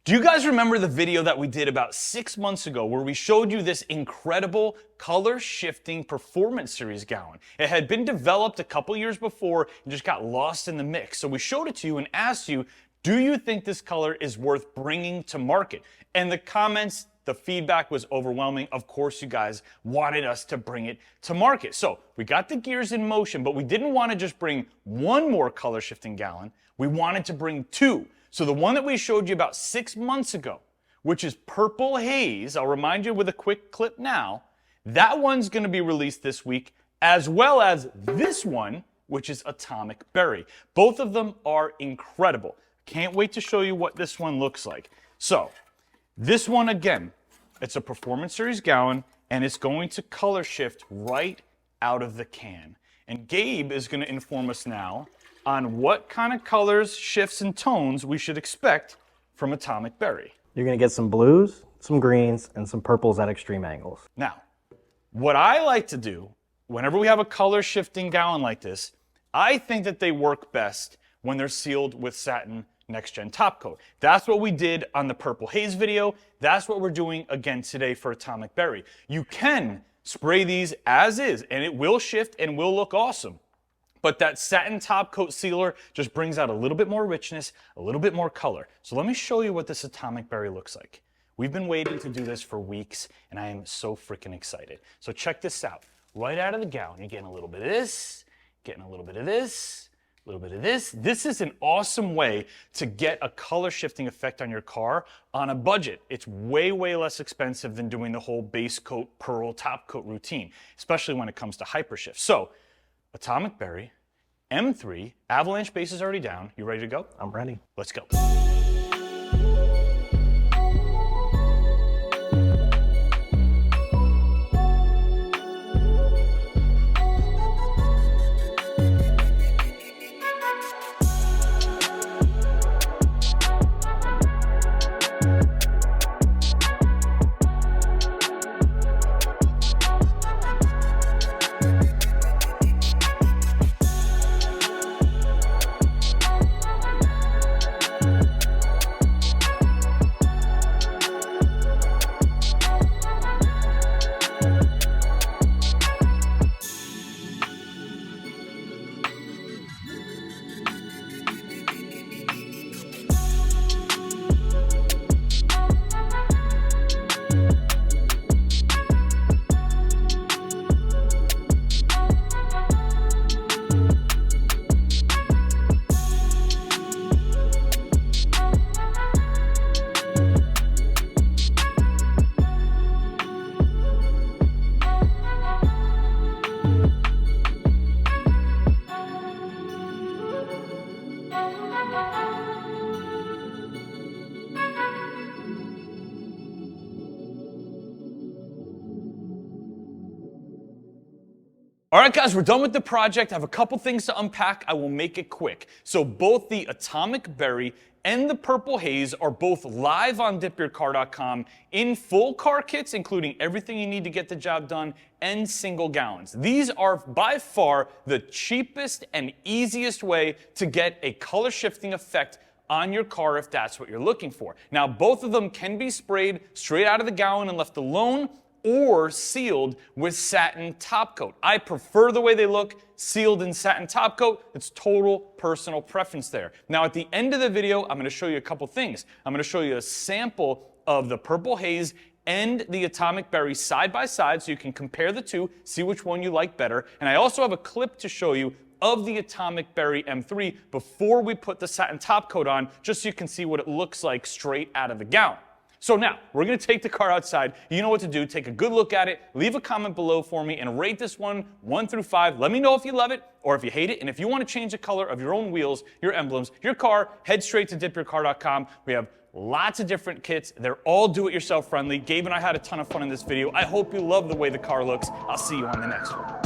Do you guys remember the video that we did about 6 months ago where we showed you this incredible color shifting performance series gown? It had been developed a couple years before and just got lost in the mix. So we showed it to you and asked you, do you think this color is worth bringing to market? And the comments, the feedback was overwhelming. Of course, you guys wanted us to bring it to market. So we got the gears in motion, but we didn't want to just bring one more color shifting gown. We wanted to bring two. So the one that we showed you about 6 months ago, which is Purple Haze, I'll remind you with a quick clip now, that one's going to be released this week, as well as this one, which is Atomic Berry. Both of them are incredible. Can't wait to show you what this one looks like. So this one, again, it's a Performance Series gown, and it's going to color shift right out of the can. And Gabe is going to inform us now on what kind of colors, shifts, and tones we should expect from Atomic Berry. You're gonna get some blues, some greens, and some purples at extreme angles. Now, what I like to do, whenever we have a color shifting gown like this, I think that they work best when they're sealed with satin next gen top coat. That's what we did on the Purple Haze video. That's what we're doing again today for Atomic Berry. You can spray these as is, and it will shift and will look awesome. But that satin top coat sealer just brings out a little bit more richness, a little bit more color. So let me show you what this Atomic Berry looks like. We've been waiting to do this for weeks, and I am so freaking excited. So check this out. Right out of the gown, you're getting a little bit of this, getting a little bit of this, a little bit of this. This is an awesome way to get a color shifting effect on your car on a budget. It's way, way less expensive than doing the whole base coat, pearl, top coat routine, especially when it comes to hypershift. So Atomic Berry, M3, avalanche base is already down. You ready to go? I'm ready. Let's go. All right, guys, we're done with the project. I have a couple things to unpack. I will make it quick. So both the Atomic Berry and the Purple Haze are both live on DipYourCar.com in full car kits, including everything you need to get the job done, and single gallons. These are by far the cheapest and easiest way to get a color shifting effect on your car if that's what you're looking for. Now, both of them can be sprayed straight out of the gallon and left alone, or sealed with satin top coat. I prefer the way they look sealed in satin top coat. It's total personal preference there. Now at the end of the video, I'm going to show you a couple things. I'm going to show you a sample of the Purple Haze and the Atomic Berry side by side so you can compare the two, see which one you like better. And I also have a clip to show you of the Atomic Berry M3 before we put the satin top coat on, just so you can see what it looks like straight out of the gown. So now, we're going to take the car outside. You know what to do. Take a good look at it. Leave a comment below for me and rate this one 1 through 5. Let me know if you love it or if you hate it. And if you want to change the color of your own wheels, your emblems, your car, head straight to DipYourCar.com. We have lots of different kits. They're all do-it-yourself friendly. Gabe and I had a ton of fun in this video. I hope you love the way the car looks. I'll see you on the next one.